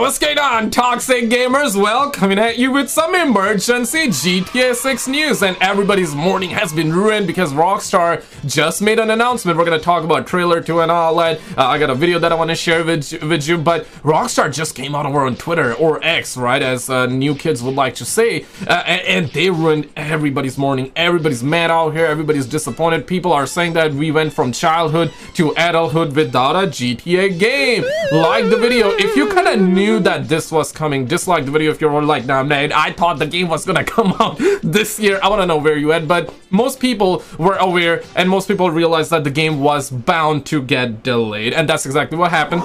What's going on, toxic gamers? Well, coming at you with some emergency GTA 6 news, and everybody's morning has been ruined because Rockstar just made an announcement. We're gonna talk about trailer 2 and all that. I got a video that I want to share with you, but Rockstar just came out over on Twitter, or X, right, as new kids would like to say, and they ruined everybody's morning. Everybody's mad out here. Everybody's disappointed. People are saying that we went from childhood to adulthood without a GTA game. Like the video if you kind of knew that this was coming. Dislike the video if you're like, nah, man, I thought the game was gonna come out this year. I want to know where you at. But most people were aware, and most people realized that the game was bound to get delayed, and that's exactly what happened.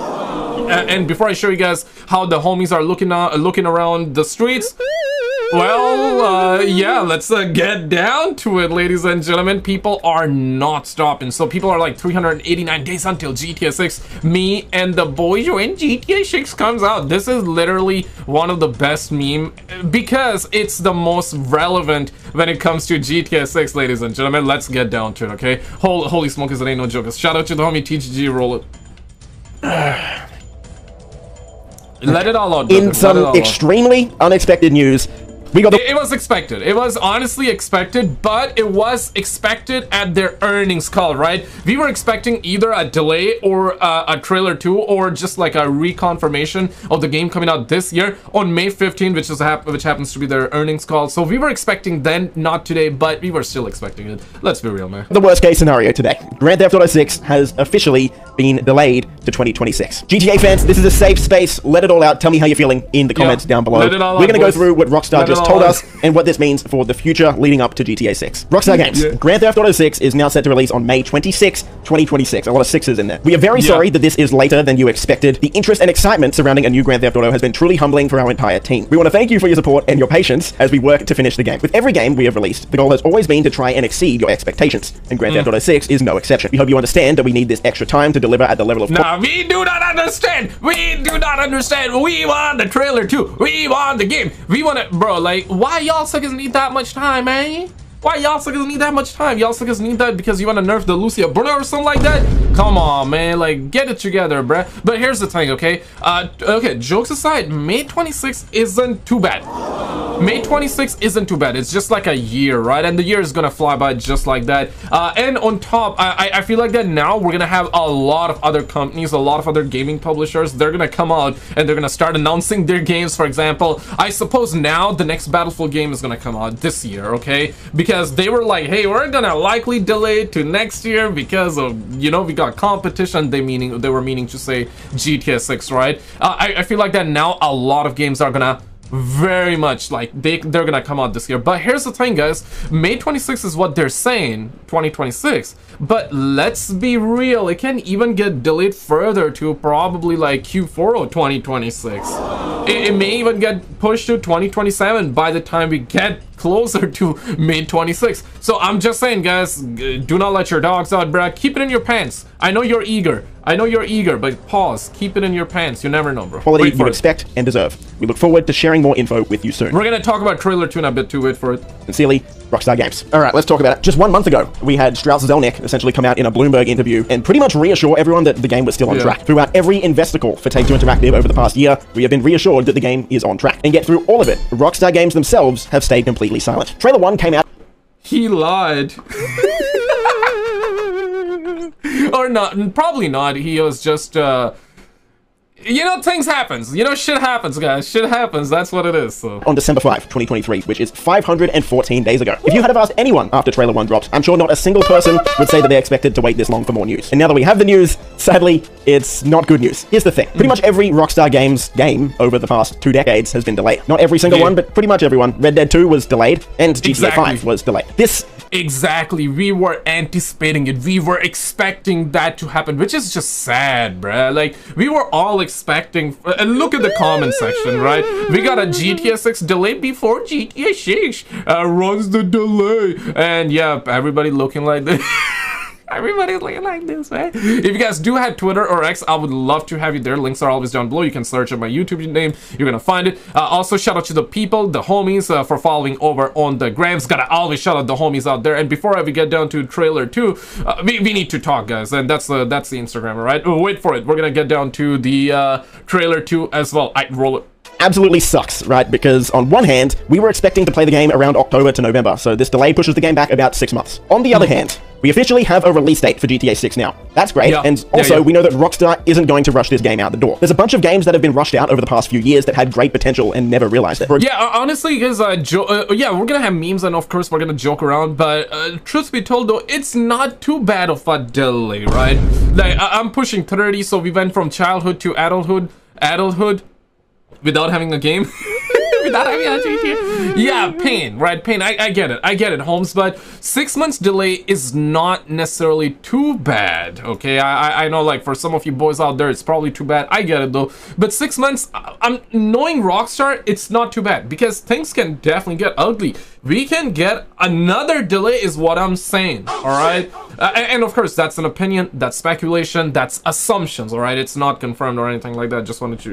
And before I show you guys how the homies are looking around the streets, well, yeah, let's get down to it, ladies and gentlemen. People are not stopping. So people are like 389 days until GTA 6. Me and the boys when GTA 6 comes out. This is literally one of the best meme because it's the most relevant when it comes to GTA 6, ladies and gentlemen. Let's get down to it, okay? Holy smokers, it ain't no jokers. Shout out to the homie TGG, roll it. Let it all out. In some extremely unexpected news, we got it was expected. It was honestly expected, but it was expected at their earnings call, right? We were expecting either a delay or a trailer 2, or just like a reconfirmation of the game coming out this year on May 15th, which happens to be their earnings call. So we were expecting then, not today, but we were still expecting it. Let's be real, man. The worst case scenario today. Grand Theft Auto 6 has officially been delayed to 2026. GTA fans, this is a safe space. Let it all out. Tell me how you're feeling in the comments down below. We're going to go through what Rockstar just told us and what this means for the future leading up to GTA 6. Rockstar Games. Grand Theft Auto 6 is now set to release on May 26, 2026. A lot of sixes in there. We are very sorry that this is later than you expected. The interest and excitement surrounding a new Grand Theft Auto has been truly humbling for our entire team. We want to thank you for your support and your patience as we work to finish the game. With every game we have released, the goal has always been to try and exceed your expectations, and Grand Theft Auto 6 is no exception. We hope you understand that we need this extra time to deliver at the level of... Nah, we do not understand. We do not understand. We want the trailer too. We want the game. We want it, bro. Like, why y'all suckers need that much time, man? Why y'all suckers need that much time? Y'all suckers need that because you want to nerf the Lucia Bruno or something like that? Come on, man. Like, get it together, bruh. But here's the thing, okay? Okay, jokes aside, May 26th isn't too bad. May 26th isn't too bad. It's just like a year, right? And the year is gonna fly by just like that. And on top, I feel like that now we're gonna have a lot of other companies, a lot of other gaming publishers. They're gonna come out and they're gonna start announcing their games. For example, I suppose now the next Battlefield game is gonna come out this year, okay? Because they were like, hey, we're gonna likely delay it to next year because of, you know, we got competition. They were meaning to say GTA 6, right? I feel like that now a lot of games are gonna very much like they're gonna come out this year. But here's the thing, guys, May 26th is what they're saying, 2026, but let's be real, it can even get delayed further to probably like Q4 of 2026. It may even get pushed to 2027 by the time we get closer to May 26th. So I'm just saying, guys, do not let your dogs out, bruh. Keep it in your pants. I know you're eager, but pause. Keep it in your pants. You never know, bro. Quality you expect and deserve. We look forward to sharing more info with you soon. We're gonna talk about trailer 2 in a bit too. Wait for it. Sincerely, Rockstar Games. All right, let's talk about it. Just 1 month ago, we had Strauss Zelnick essentially come out in a Bloomberg interview and pretty much reassure everyone that the game was still on track. Throughout every investor call for Take-Two Interactive over the past year, we have been reassured that the game is on track. And yet through all of it, Rockstar Games themselves have stayed completely silent. Trailer 1 came out. He lied. Or not, probably not. He was just, you know, things happens. You know, shit happens, guys. Shit happens. That's what it is, so. On December 5, 2023, which is 514 days ago. If you had have asked anyone after Trailer 1 dropped, I'm sure not a single person would say that they expected to wait this long for more news. And now that we have the news, sadly, it's not good news. Here's the thing. Pretty much every Rockstar Games game over the past 2 decades has been delayed. Not every single one, but pretty much everyone. Red Dead 2 was delayed, and GTA 5 was delayed. Exactly, we were anticipating it. We were expecting that to happen, which is just sad, bruh. Like, we were all expecting, and look at the comment section, right? We got a GTA 6 delay before GTA 6 runs the delay. And yeah, everybody looking like this. Everybody's looking like this, man. If you guys do have Twitter or X, I would love to have you there. Links are always down below. You can search up my YouTube name. You're gonna find it. Also, shout out to the people, the homies, for following over on the grams. Gotta always shout out the homies out there. And before we get down to trailer 2, we need to talk, guys. And that's the Instagram, all right? Wait for it. We're gonna get down to the trailer 2 as well. I roll it. Absolutely sucks, right? Because on one hand, we were expecting to play the game around October to November, so this delay pushes the game back about 6 months. On the other hand, we officially have a release date for GTA 6 now. That's great, and also we know that Rockstar isn't going to rush this game out the door. There's a bunch of games that have been rushed out over the past few years that had great potential and never realized it. Honestly, because yeah, we're gonna have memes and of course we're gonna joke around, but truth be told though, it's not too bad of a delay, right? Like I'm pushing 30, so we went from childhood to adulthood. Without having a game. Without having a GTA. Yeah, pain, right? Pain. I get it, Holmes, but 6 months delay is not necessarily too bad, okay? I know, like, for some of you boys out there, it's probably too bad. I get it, though. But 6 months, I'm knowing Rockstar, it's not too bad, because things can definitely get ugly. We can get another delay is what I'm saying, all right? And of course, that's an opinion, that's speculation, that's assumptions, all right? It's not confirmed or anything like that. Just wanted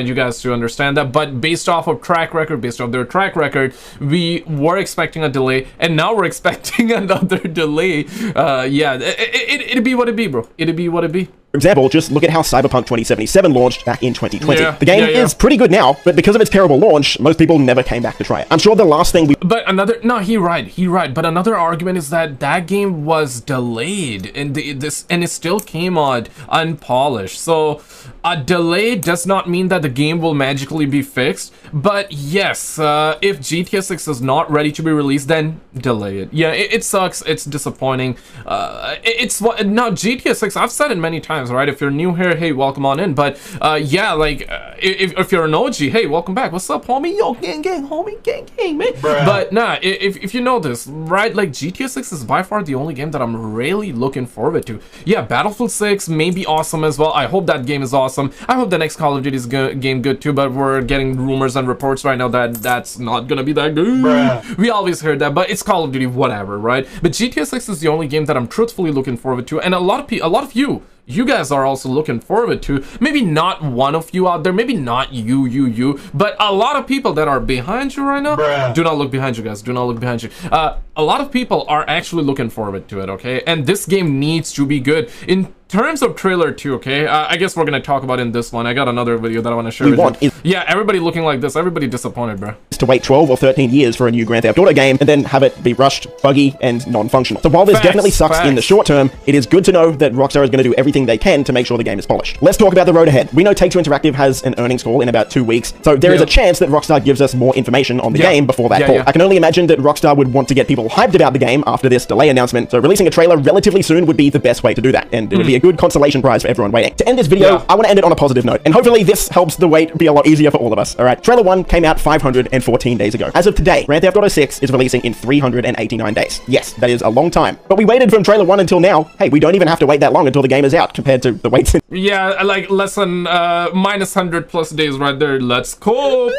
you guys to understand that. But based off of their track record, we were expecting a delay, and now we're expecting another delay. Yeah, it'd be what it be, bro. It'd be what it be. For example, just look at how Cyberpunk 2077 launched back in 2020. The game is pretty good now, but because of its terrible launch, most people never came back to try it. I'm sure the last thing he right. But another argument is that game was delayed, and it still came out unpolished. So a delay does not mean that the game will magically be fixed. But yes, if GTA 6 is not ready to be released, then delay it. Yeah, it sucks. It's disappointing. Now GTA 6. I've said it many times. Right, if you're new here, hey, welcome on in. But yeah, like if you're an OG, hey, welcome back. What's up, homie? Yo, gang, homie, gang, man. Bruh. But nah, if you know this, right, like GTA 6 is by far the only game that I'm really looking forward to. Yeah, Battlefield 6 may be awesome as well. I hope that game is awesome. I hope the next Call of Duty game good too. But we're getting rumors and reports right now that that's not gonna be that good. Bruh. We always heard that, but it's Call of Duty, whatever, right? But GTA 6 is the only game that I'm truthfully looking forward to, and a lot of you guys are also looking forward to. Maybe not one of you out there, maybe not you, but a lot of people that are behind you right now. Bruh. Do not look behind you, guys. Do not look behind you. A lot of people are actually looking forward to it, okay? And this game needs to be good. In terms of trailer 2, okay, I guess we're gonna talk about in this one. I got another video that I want to share with you. Yeah, everybody looking like this. Everybody disappointed, bro. To wait 12 or 13 years for a new Grand Theft Auto game and then have it be rushed, buggy, and non-functional. So while this definitely sucks in the short term, it is good to know that Rockstar is going to do everything they can to make sure the game is polished. Let's talk about the road ahead. We know Take-Two Interactive has an earnings call in about 2 weeks, so there is a chance that Rockstar gives us more information on the game before that call. I can only imagine that Rockstar would want to get people hyped about the game after this delay announcement, so releasing a trailer relatively soon would be the best way to do that, and it would be a good consolation prize for everyone waiting. To end this video, I want to end it on a positive note, and hopefully this helps the wait be a lot easier for all of us. Alright, trailer 1 came out 514 days ago. As of today, Grand Theft Auto 6 is releasing in 389 days. Yes, that is a long time. But we waited from trailer 1 until now. Hey, we don't even have to wait that long until the game is out compared to the wait. Yeah, like less than minus 100+ days right there. Let's go.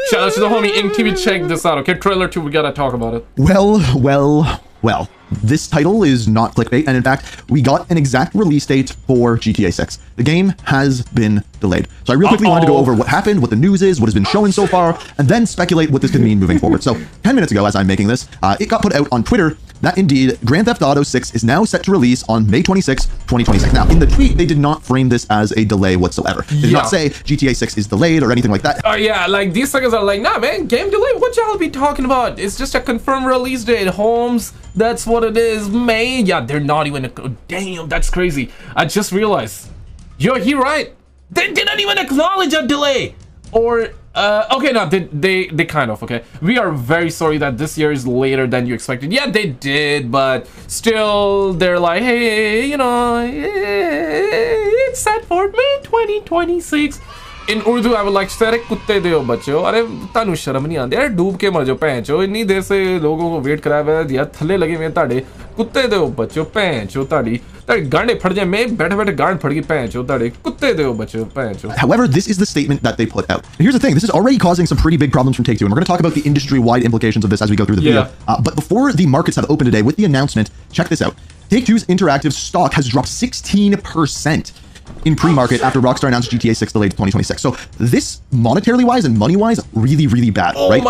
Shout out to the homie InkTV. Check this out, okay? Trailer 2, we gotta talk about it. Well, this title is not clickbait, and in fact, we got an exact release date for GTA 6. The game has been delayed. So I real quickly wanted to go over what happened, what the news is, what has been shown so far, and then speculate what this could mean moving forward. So 10 minutes ago, as I'm making this, it got put out on Twitter that indeed Grand Theft Auto 6 is now set to release on May 26, 2026. Now, in the tweet, they did not frame this as a delay whatsoever. They did not say GTA 6 is delayed or anything like that. Yeah, like these suckers are like, nah, man, game delay, what y'all be talking about? It's just a confirmed release date, Holmes. That's what it is, man. Yeah, they're not even damn, that's crazy. I just realized. Yo, he right. They didn't even acknowledge a delay. Or okay, no, they kind of, okay. We are very sorry that this year is later than you expected. Yeah, they did, but still, they're like, hey, you know, it's set for May 2026. In Urdu, I would like to say, कुत्ते दे हो बच्चों, अरे तानु शर्म नहीं आती यार, डूब के मर जाओ पैंचो, इतनी देर से लोगों को वेट कराया हुआ है यार, थल्ले लगे हुए ताड़े, कुत्ते दे हो बच्चों, पैंचो ताड़ी, ताड़ी गांडे फट जाए, मैं बैठे गांड फट गई पैंचो ताड़े, कुत्ते दे हो बच्चों, पैंचो. However, this is the statement that they put out. And here's the thing, this is already causing some pretty big problems from Take-Two, and we're going to talk about the industry-wide implications of this as we go through the video. But before the markets have opened today with the announcement, check this out. Take-Two's interactive stock has dropped 16% in pre-market after Rockstar announced GTA 6 delayed to 2026. So this, monetarily wise and money wise, really, really bad, right?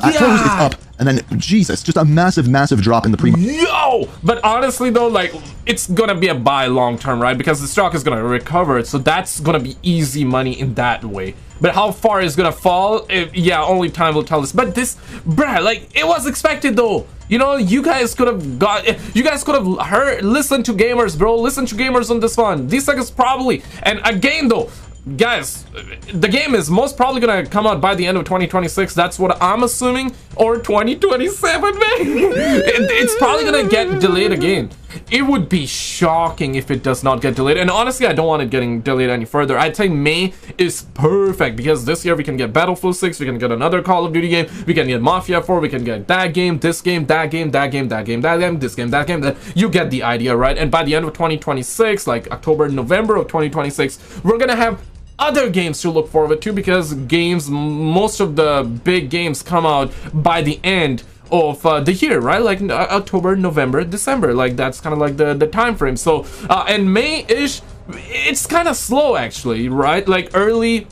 At close, it's up, and then Jesus, just a massive drop in the pre-market. Yo, but honestly though, like, it's gonna be a buy long term, right? Because the stock is gonna recover, so that's gonna be easy money in that way. But how far it's gonna fall, yeah, only time will tell us. But this, bruh, like, it was expected though. You know, you guys could have listened to gamers, bro. Listen to gamers on this one. These seconds probably. And again though, guys, the game is most probably gonna come out by the end of 2026. That's what I'm assuming, or 2027, man. It's probably gonna get delayed again. It would be shocking if it does not get delayed, and honestly I don't want it getting delayed any further. I'd say May is perfect because this year we can get Battlefield 6, we can get another Call of Duty game, we can get Mafia 4, we can get that game, this game, that game, that game, that game, that game, this game, that game, that. You get the idea, right? And by the end of 2026, like October, November of 2026, we're gonna have other games to look forward to, because most of the big games come out by the end of the year, right? Like October, November, December, like that's kind of like the time frame. So and May-ish, it's kind of slow actually, right? Like early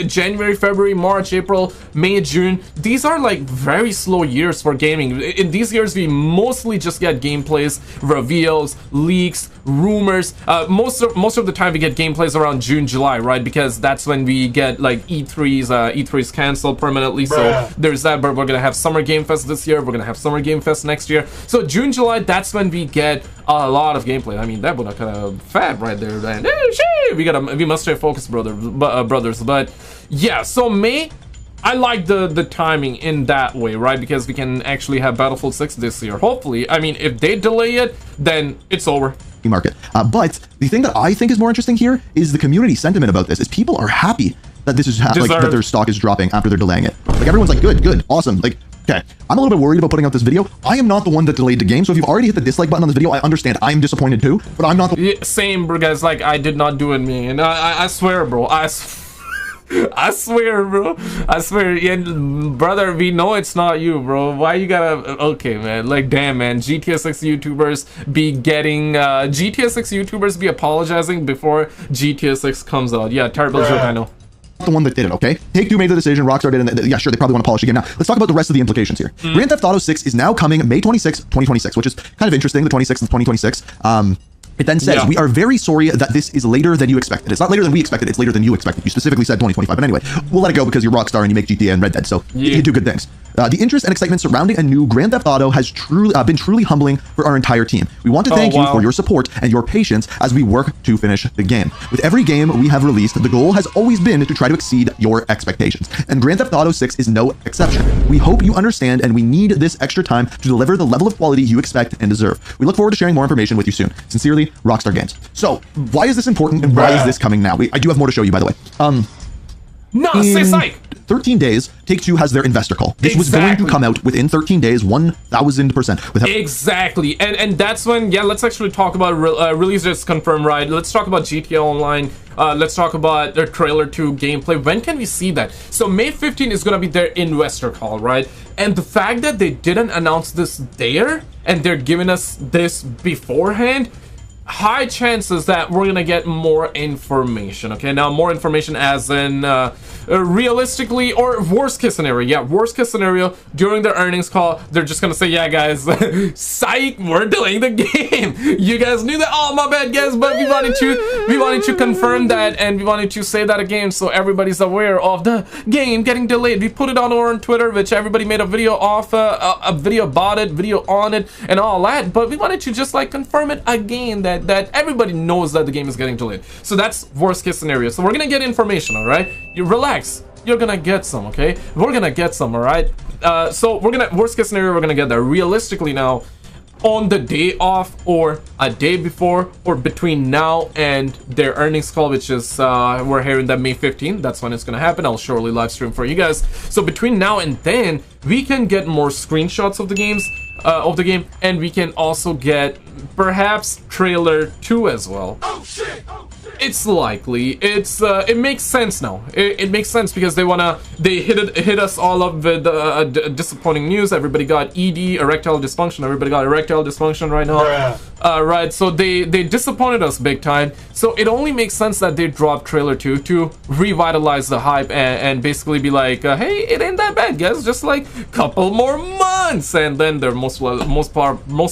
January, February, March, April, May, June, these are like very slow years for gaming. In these years we mostly just get gameplays, reveals, leaks, rumors. Most of the time we get gameplays around June, July, right? Because that's when we get like E3's canceled permanently. So there's that. But we're gonna have Summer Game Fest this year, we're gonna have Summer Game Fest next year. So June, July, that's when we get a lot of gameplay. I mean, that would have kind of fat right there, man. We must stay focused, brothers. But yeah, so May, I like the timing in that way, right? Because we can actually have Battlefield 6 this year, hopefully. I mean, if they delay it, then it's over. Market. But the thing that I think is more interesting here is the community sentiment about this. Is people are happy that this is like that their stock is dropping after they're delaying it. Like everyone's like, good, awesome. Like, okay, I'm a little bit worried about putting out this video. I am not the one that delayed the game, so if you've already hit the dislike button on this video, I understand. I'm disappointed too, but I'm not the— yeah, same, bro, guys. Like, I did not do it, man. I swear, bro. I swear, bro. I swear. And brother, we know it's not you, bro. Why you gotta— okay, man. Like, damn, man. GTA 6 YouTubers be getting GTA 6 YouTubers be apologizing before GTA 6 comes out. Yeah, terrible joke, I know. The one that did it, okay? Take-Two made the decision, Rockstar did it, and yeah, sure, they probably want to polish again. Now, let's talk about the rest of the implications here. Grand Theft Auto 6 is now coming May 26, 2026, which is kind of interesting, the 26th of 2026. It then says, we are very sorry that this is later than you expected. It's not later than we expected, it's later than you expected. You specifically said 2025, but anyway, we'll let it go because you're Rockstar and you make GTA and Red Dead, so you do good things. The interest and excitement surrounding a new Grand Theft Auto has been truly humbling for our entire team. We want to thank you for your support and your patience as we work to finish the game. With every game we have released, the goal has always been to try to exceed your expectations, and Grand Theft Auto 6 is no exception. We hope you understand, and we need this extra time to deliver the level of quality you expect and deserve. We look forward to sharing more information with you soon. Sincerely, Rockstar Games. So, why is this important, and why is this coming now? I do have more to show you, by the way. No, say psych! 13 days, Take-Two has their investor call. This was going to come out within 13 days, 1000%. Exactly, and that's when, yeah, let's actually talk about release just confirmed, right? Let's talk about GTA Online. Let's talk about their trailer 2 gameplay. When can we see that? So May 15 is gonna be their investor call, right? And the fact that they didn't announce this there, and they're giving us this beforehand, high chances that we're gonna get more information. Okay, now more information as in realistically, or worst case scenario, yeah, worst case scenario, during the earnings call they're just gonna say, yeah guys, psych, we're delaying the game. You guys knew that. Oh, my bad guys, but we wanted to confirm that, and we wanted to say that again so everybody's aware of the game getting delayed. We put it on our Twitter, which everybody made a video off, a video about it, video on it, and all that, but we wanted to just like confirm it again that everybody knows that the game is getting delayed. So that's worst case scenario. So we're gonna get information, all right? You relax, you're gonna get some, okay? We're gonna get some, all right? So we're gonna, worst case scenario, we're gonna get there. Realistically now, on the day off or a day before or between now and their earnings call, which is we're hearing that May 15th, that's when it's gonna happen. I'll surely live stream for you guys. So between now and then, we can get more screenshots of the games, of the game, and we can also get perhaps trailer 2 as well. Oh shit! It's likely. It makes sense now. It makes sense because they hit us all up with disappointing news. Everybody got ED, erectile dysfunction. Everybody got erectile dysfunction right now. Right, so they disappointed us big time. So it only makes sense that they dropped trailer 2 to revitalize the hype and basically be like, hey, it ain't that bad, guys. Just like couple more months, and then they're most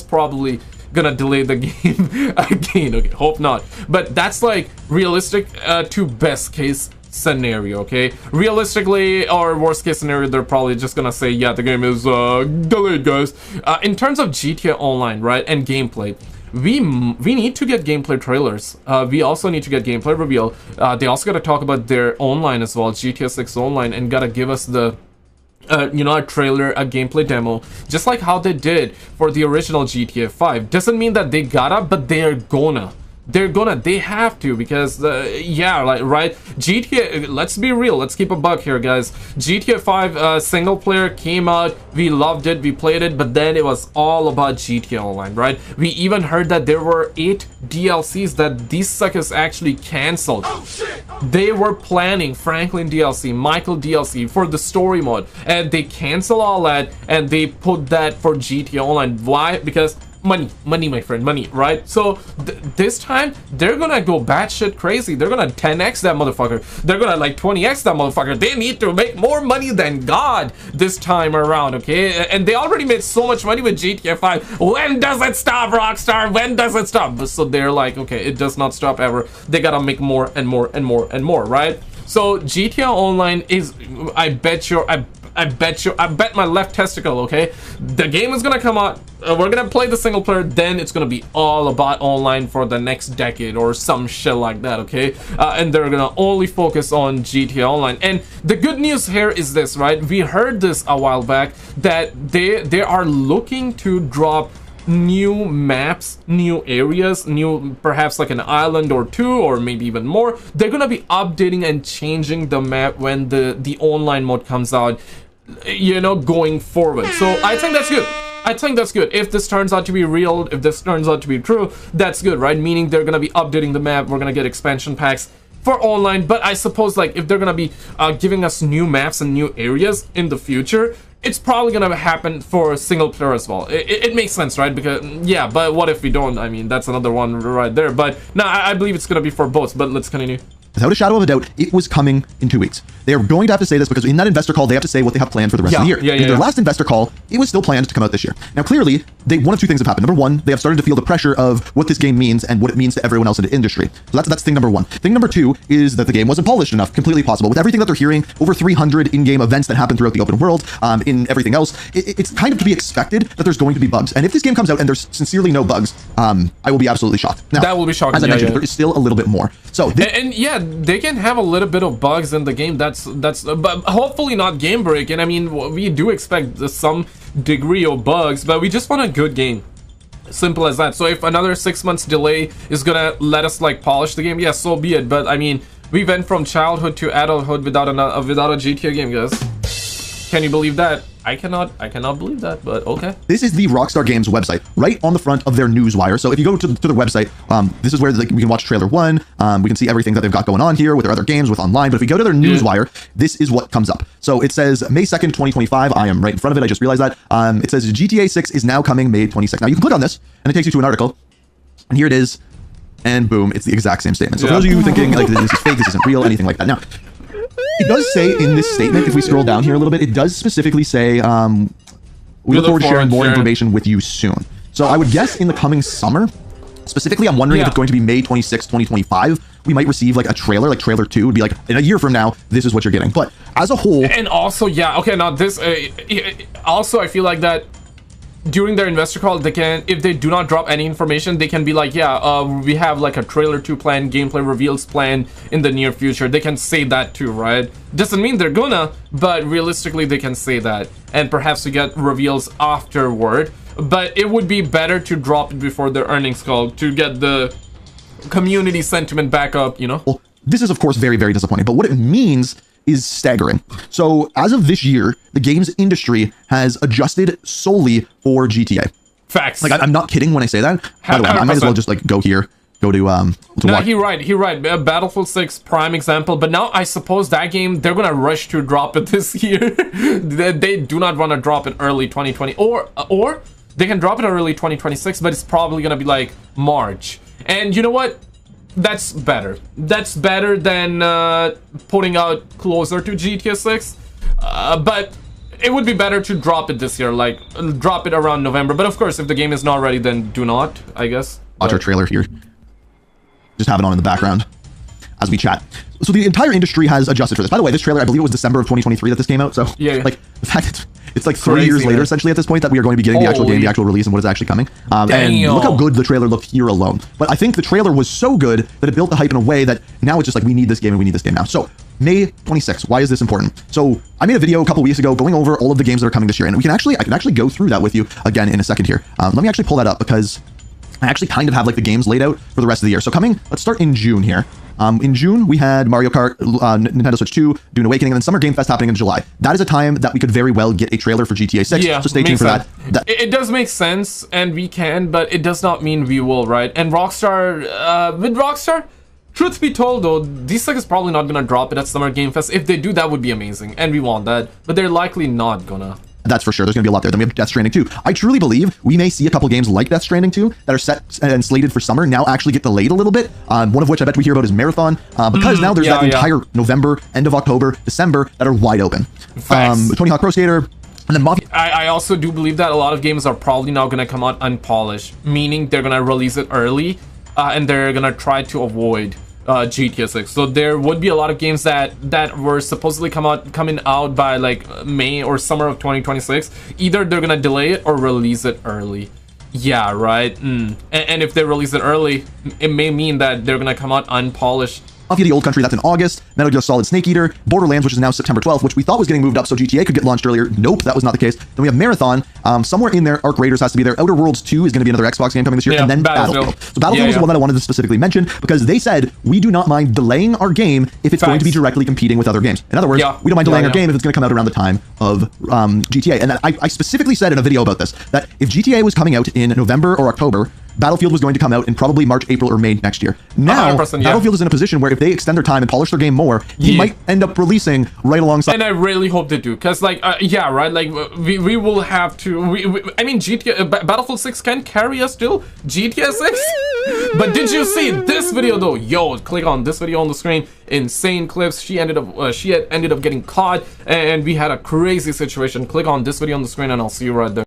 probably gonna delay the game again. Okay, hope not, but that's like realistic to best case scenario. Okay, realistically or worst case scenario, they're probably just gonna say, yeah, the game is delayed, guys. In terms of GTA Online, right, and gameplay, we need to get gameplay trailers. We also need to get gameplay reveal. They also gotta talk about their online as well, GTA6 Online, and gotta give us the you know, a trailer, a gameplay demo, just like how they did for the original GTA 5. Doesn't mean that they gotta, but they have to, because yeah, like, right, GTA, let's be real, let's keep a buck here, guys. GTA 5 single player came out, we loved it, we played it, but then it was all about GTA Online, right? We even heard that there were 8 DLCs that these suckers actually canceled. They were planning Franklin DLC, Michael DLC for the story mode, and they cancel all that and they put that for GTA Online. Why? Because money, my friend, money, right? So this time they're gonna go batshit crazy. They're gonna 10x that motherfucker. They're gonna like 20x that motherfucker. They need to make more money than God this time around, okay? And they already made so much money with GTA 5. When does it stop, Rockstar? When does it stop? So they're like, okay, it does not stop ever. They gotta make more and more and more and more, right? So GTA Online is, I bet my left testicle, okay? The game is gonna come out, we're gonna play the single player, then it's gonna be all about online for the next decade or some shit like that, okay? And they're gonna only focus on GTA Online. And the good news here is this, right? We heard this a while back, that they are looking to drop new maps, new areas, new, perhaps like an island or 2 or maybe even more. They're gonna be updating and changing the map when the online mode comes out, you know, going forward. So I think that's good. I think that's good. If this turns out to be real, if this turns out to be true, that's good, right? Meaning they're gonna be updating the map, we're gonna get expansion packs for online. But I suppose, like, if they're gonna be giving us new maps and new areas in the future, it's probably gonna happen for single player as well. It makes sense, right? Because, yeah, but what if we don't? I mean, that's another one right there. But no, I believe it's gonna be for both. But let's continue. Without a shadow of a doubt, it was coming in 2 weeks. They are going to have to say this because in that investor call, they have to say what they have planned for the rest of the year. In their last investor call, it was still planned to come out this year. Now, clearly, one of 2 things have happened. Number one, they have started to feel the pressure of what this game means and what it means to everyone else in the industry. So that's thing number one. Thing number 2 is that the game wasn't polished enough, completely possible. With everything that they're hearing, over 300 in-game events that happen throughout the open world, in everything else, it's kind of to be expected that there's going to be bugs. And if this game comes out and there's sincerely no bugs, I will be absolutely shocked. Now, that will be shocking. As I mentioned, there is still a little bit more. So, and yeah, they can have a little bit of bugs in the game. That's but hopefully not game breaking. I mean, we do expect some degree of bugs, but we just want a good game. Simple as that. So if another 6 months delay is gonna let us like polish the game, yeah, so be it. But I mean, we went from childhood to adulthood without a GTA game, guys. Can you believe that? I cannot believe that, but okay. This is the Rockstar Games website, right on the front of their newswire. So if you go to their website, this is where we can watch trailer 1. We can see everything that they've got going on here with their other games, with online. But if we go to their newswire, this is what comes up. So it says May 2nd, 2025. I am right in front of it. I just realized that. It says GTA 6 is now coming May 26th. Now you can click on this, and it takes you to an article. And here it is. And boom, it's the exact same statement. So for those of you thinking like this is fake, this isn't real, anything like that. Now, it does say in this statement, if we scroll down here a little bit, it does specifically say, we look forward to sharing more information with you soon. So I would guess in the coming summer, specifically, I'm wondering if it's going to be May 26, 2025, we might receive like a trailer, like trailer 2 would be like, in a year from now, this is what you're getting. But as a whole... And also, yeah, okay, now this, also I feel like that during their investor call, they can, if they do not drop any information, they can be like, yeah, we have like a trailer 2 plan, gameplay reveals plan in the near future. They can say that too, right? Doesn't mean they're gonna, but realistically they can say that, and perhaps we get reveals afterward. But it would be better to drop it before their earnings call to get the community sentiment back up, you know? Well, this is of course very, very disappointing, but what it means is staggering. So as of this year, the games industry has adjusted solely for GTA. Facts. Like, I'm not kidding when I say that. By the way, I might as well just like go here go to no, watch. he right. Battlefield 6 prime example, but now I suppose that game they're gonna rush to drop it this year. They do not want to drop it early 2020, or they can drop it early 2026, but it's probably gonna be like March. And you know what? That's better. That's better than putting out closer to GTA 6. But it would be better to drop it this year, like drop it around November. But of course, if the game is not ready, then do not, I guess. Watch our trailer here. Just have it on in the background as we chat. So the entire industry has adjusted for this. By the way, this trailer, I believe it was December of 2023 that this came out. So yeah. Like the fact it's like 3 years later, essentially, at this point, that we are going to be getting the actual game, the actual release, and what is actually coming. And look how good the trailer looked here alone. But I think the trailer was so good that it built the hype in a way that now it's just like, we need this game and we need this game now. So May 26th, why is this important? So I made a video a couple weeks ago going over all of the games that are coming this year, and I can actually go through that with you again in a second here. Let me actually pull that up, because I actually kind of have like the games laid out for the rest of the year. So let's start in June here. In June, we had Mario Kart, Nintendo Switch 2, Dune Awakening, and then Summer Game Fest happening in July. That is a time that we could very well get a trailer for GTA 6, so stay tuned for that. It does make sense, and we can, but it does not mean we will, right? And Rockstar, with Rockstar, truth be told though, D6 is probably not gonna drop it at Summer Game Fest. If they do, that would be amazing, and we want that, but they're likely not gonna. That's for sure. There's going to be a lot there. Then we have Death Stranding 2. I truly believe we may see a couple games like Death Stranding 2 that are set and slated for summer now actually get delayed a little bit. One of which I bet we hear about is Marathon, because now there's that entire November, end of October, December that are wide open. Tony Hawk Pro Skater, and then Mafia. I also do believe that a lot of games are probably now going to come out unpolished, meaning they're going to release it early, and they're going to try to avoid GTA 6. So there would be a lot of games that were supposedly coming out by like May or summer of 2026. Either they're gonna delay it or release it early. Yeah, right. And if they release it early, it may mean that they're gonna come out unpolished. Mafia the Old Country, that's in August. Metal Gear Solid Snake Eater. Borderlands, which is now September 12th, which we thought was getting moved up so GTA could get launched earlier. Nope, that was not the case. Then we have Marathon. Somewhere in there, Arc Raiders has to be there. Outer Worlds 2 is going to be another Xbox game coming this year. And then Battlefield. So Battlefield is the one that I wanted to specifically mention, because they said, we do not mind delaying our game if it's going to be directly competing with other games. In other words, we don't mind delaying our game if it's going to come out around the time of GTA. And I specifically said in a video about this, that if GTA was coming out in November or October, Battlefield was going to come out in probably March, April, or May next year. Now, Battlefield is in a position where if they extend their time and polish their game more, he might end up releasing right alongside. And I really hope they do, because like, yeah, right, like we will have to. I mean, Battlefield 6 can carry us still. GTA 6. But did you see this video though? Yo, click on this video on the screen. Insane clips. She ended up getting caught, and we had a crazy situation. Click on this video on the screen, and I'll see you right there.